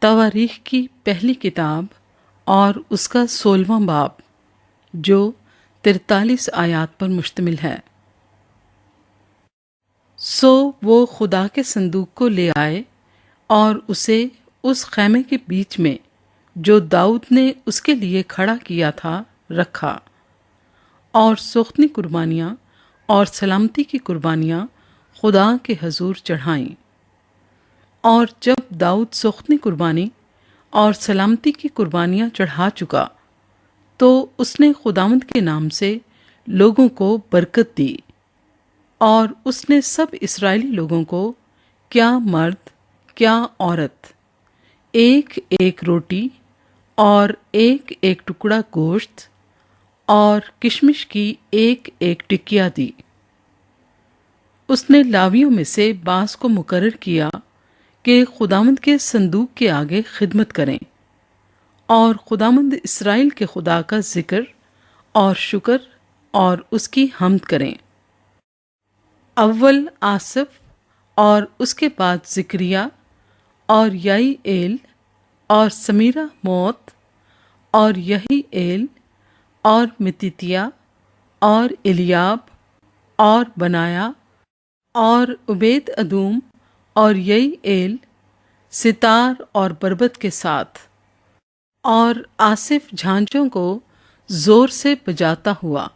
تواریخ کی پہلی کتاب اور اس کا 16واں باب جو 43 آیات پر مشتمل ہے۔ سو وہ خدا کے صندوق کو لے آئے اور اسے اس خیمے کے بیچ میں جو داؤد نے اس کے لیے کھڑا کیا تھا رکھا، اور سوختنی قربانیاں اور سلامتی کی قربانیاں خدا کے حضور چڑھائیں۔ اور جب داؤد سوختنی قربانی اور سلامتی کی قربانیاں چڑھا چکا تو اس نے خداوند کے نام سے لوگوں کو برکت دی، اور اس نے سب اسرائیلی لوگوں کو، کیا مرد کیا عورت، ایک ایک روٹی اور ایک ایک ٹکڑا گوشت اور کشمش کی ایک ایک ٹکیا دی۔ اس نے لاویوں میں سے بعض کو مقرر کیا کہ خداوند کے صندوق کے آگے خدمت کریں اور خداوند اسرائیل کے خدا کا ذکر اور شکر اور اس کی حمد کریں۔ اول آصف اور اس کے بعد زکریہ اور یائی ایل اور سمیرہ موت اور یہی ایل اور متیتیہ اور الیاب اور بنایا اور عبید ادوم اور یئی ایل ستار اور بربت کے ساتھ، اور آصف جھانجوں کو زور سے بجاتا ہوا،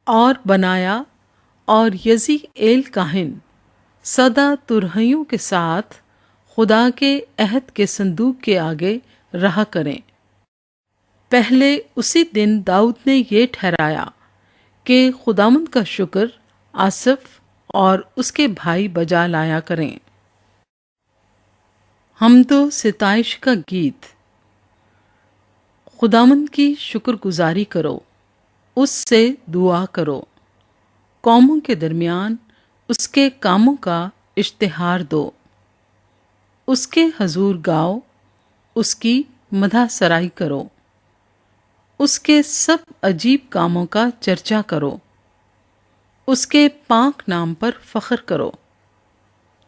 اور بنایا اور یزی ایل کاہن سدا ترہیوں کے ساتھ خدا کے عہد کے صندوق کے آگے رہا کریں۔ پہلے اسی دن داؤد نے یہ ٹھہرایا کہ خداوند کا شکر آصف اور اس کے بھائی بجا لایا کریں۔ حمد و ستائش کا گیت۔ خداوند کی شکر گزاری کرو، اس سے دعا کرو، قوموں کے درمیان اس کے کاموں کا اشتہار دو، اس کے حضور گاؤ، اس کی مدح سرائی کرو، اس کے سب عجیب کاموں کا چرچا کرو، اس کے پاک نام پر فخر کرو۔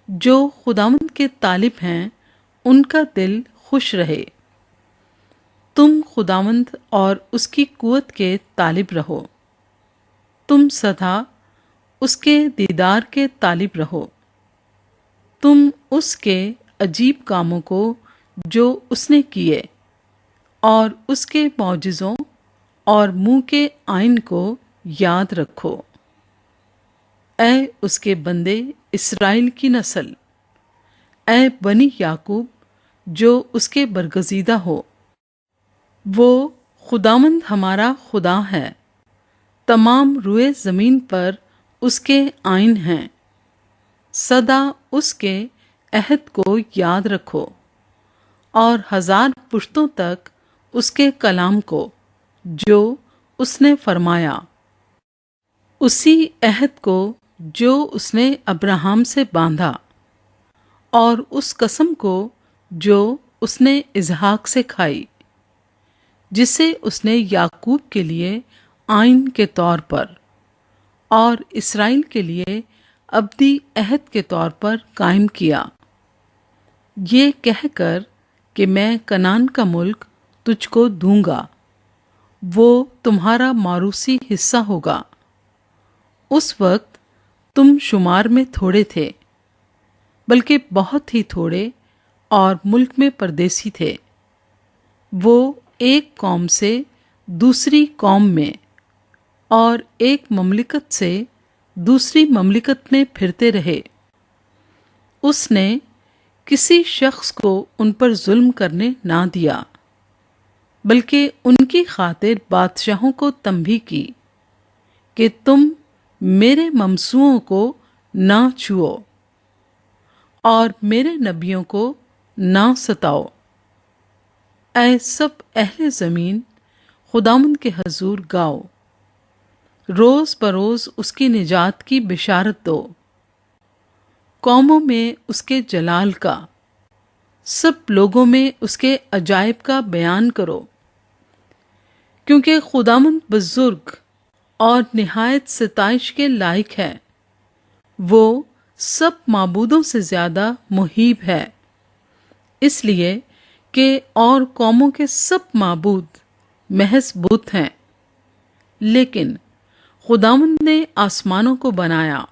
جو خداوند کے طالب ہیں ان کا دل خوش رہے۔ تم خداوند اور اس کی قوت کے طالب رہو، تم سدا اس کے دیدار کے طالب رہو۔ تم اس کے عجیب کاموں کو جو اس نے کیے اور اس کے معجزوں اور منہ کے آئین کو یاد رکھو۔ اے اس کے بندے اسرائیل کی نسل، اے بنی یعقوب جو اس کے برگزیدہ ہو۔ وہ خداوند ہمارا خدا ہے، تمام روئے زمین پر اس کے آئین ہیں۔ سدا اس کے عہد کو یاد رکھو اور 1000 پشتوں تک اس کے کلام کو جو اس نے فرمایا، اسی عہد کو جو اس نے ابراہیم سے باندھا، اور اس قسم کو جو اس نے اسحاق سے کھائی، جسے اس نے یعقوب کے لیے آئین کے طور پر اور اسرائیل کے لیے ابدی عہد کے طور پر قائم کیا، یہ کہہ کر کہ میں کنعان کا ملک تجھ کو دوں گا، وہ تمہارا موروثی حصہ ہوگا۔ اس وقت تم شمار میں تھوڑے تھے، بلکہ بہت ہی تھوڑے، اور ملک میں پردیسی تھے۔ وہ ایک قوم سے دوسری قوم میں اور ایک مملکت سے دوسری مملکت میں پھرتے رہے۔ اس نے کسی شخص کو ان پر ظلم کرنے نہ دیا، بلکہ ان کی خاطر بادشاہوں کو تنبیہ کی کہ تم میرے ممسوحوں کو نہ چھوؤ اور میرے نبیوں کو نہ ستاؤ۔ اے سب اہل زمین، خداوند کے حضور گاؤ، روز بروز اس کی نجات کی بشارت دو، قوموں میں اس کے جلال کا، سب لوگوں میں اس کے عجائب کا بیان کرو، کیونکہ خداوند بزرگ اور نہایت ستائش کے لائق ہے، وہ سب معبودوں سے زیادہ مہیب ہے، اس لیے کہ اور قوموں کے سب معبود محض بت ہیں، لیکن خداوند نے آسمانوں کو بنایا،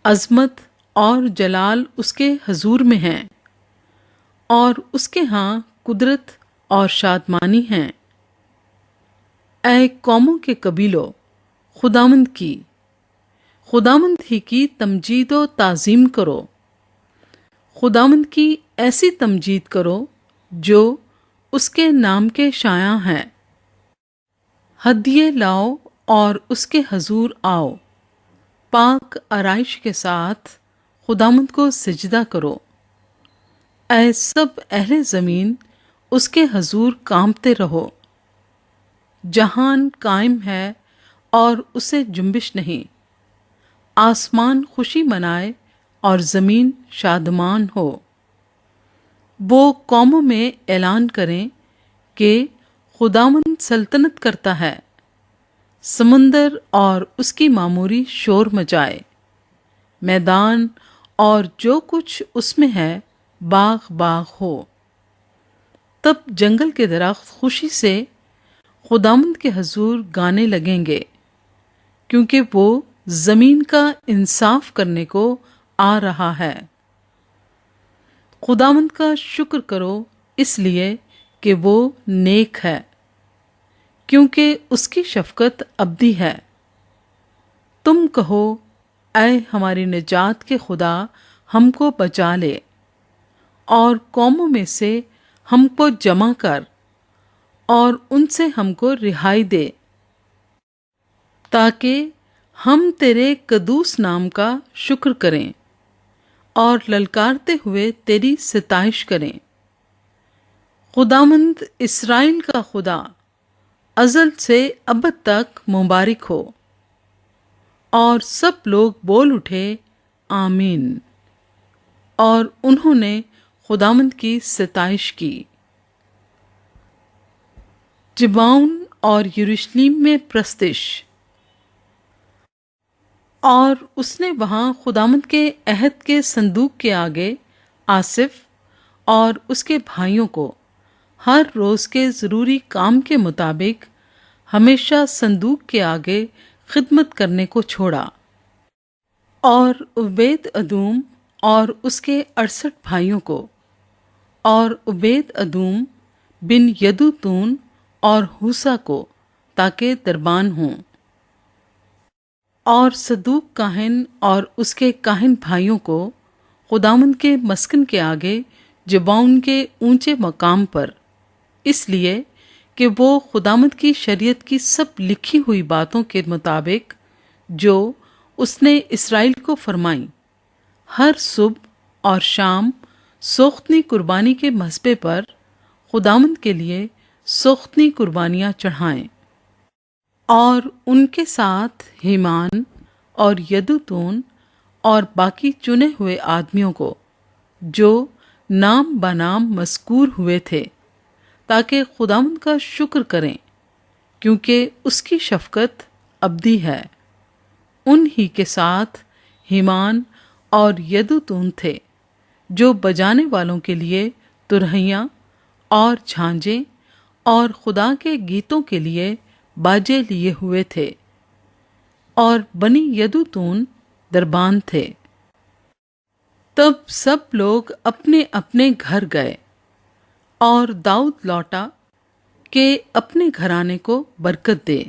عظمت اور جلال اس کے حضور میں ہیں، اور اس کے ہاں قدرت اور شادمانی ہیں۔ اے قوموں کے قبیلوں، خداوند ہی کی تمجید و تعظیم کرو، خداوند کی ایسی تمجید کرو جو اس کے نام کے شایع ہیں۔ ہدیے لاؤ اور اس کے حضور آؤ، پاک آرائش کے ساتھ خداوند کو سجدہ کرو۔ اے سب اہل زمین، اس کے حضور کانپتے رہو۔ جہان قائم ہے اور اسے جنبش نہیں، آسمان خوشی منائے اور زمین شادمان ہو۔ وہ قوموں میں اعلان کریں کہ خداوند سلطنت کرتا ہے، سمندر اور اس کی معموری شور مچائے، میدان اور جو کچھ اس میں ہے باغ باغ ہو۔ تب جنگل کے درخت خوشی سے خداوند کے حضور گانے لگیں گے، کیونکہ وہ زمین کا انصاف کرنے کو آ رہا ہے۔ خداوند کا شکر کرو اس لیے کہ وہ نیک ہے، کیونکہ اس کی شفقت ابدی ہے۔ تم کہو، اے ہماری نجات کے خدا، ہم کو بچا لے، اور قوموں میں سے ہم کو جمع کر، اور ان سے ہم کو رہائی دے، تاکہ ہم تیرے قدوس نام کا شکر کریں اور للکارتے ہوئے تیری ستائش کریں۔ خداوند اسرائیل کا خدا ازل سے ابد تک مبارک ہو۔ اور سب لوگ بول اٹھے آمین، اور انہوں نے خداوند کی ستائش کی۔ جباؤن اور یروشلم میں پرستش۔ اور اس نے وہاں خداوند کے عہد کے صندوق کے آگے آصف اور اس کے بھائیوں کو ہر روز کے ضروری کام کے مطابق ہمیشہ صندوق کے آگے خدمت کرنے کو چھوڑا۔ اور عبید ادوم اور اس کے 68 بھائیوں کو، اور عبید ادوم بن یدوتون اور ہوسا کو، تاکہ دربان ہوں۔ اور صدوق کاہن اور اس کے کاہن بھائیوں کو خداوند کے مسکن کے آگے جباؤن کے اونچے مقام پر، اس لیے کہ وہ خداوند کی شریعت کی سب لکھی ہوئی باتوں کے مطابق جو اس نے اسرائیل کو فرمائیں، ہر صبح اور شام سوختنی قربانی کے مذبح پر خداوند کے لیے سوختنی قربانیاں چڑھائیں۔ اور ان کے ساتھ ہیمان اور یدوتون اور باقی چنے ہوئے آدمیوں کو جو نام بنام مذکور ہوئے تھے، تاکہ خداوند کا شکر کریں، کیونکہ اس کی شفقت ابدی ہے۔ ان ہی کے ساتھ ہیمان اور یدوتون تھے جو بجانے والوں کے لیے ترہیاں اور جھانجیں اور خدا کے گیتوں کے لیے باجے لیے ہوئے تھے، اور بنی یدوتون دربان تھے۔ تب سب لوگ اپنے اپنے گھر گئے، اور داؤد لوٹا کہ اپنے گھرانے کو برکت دے۔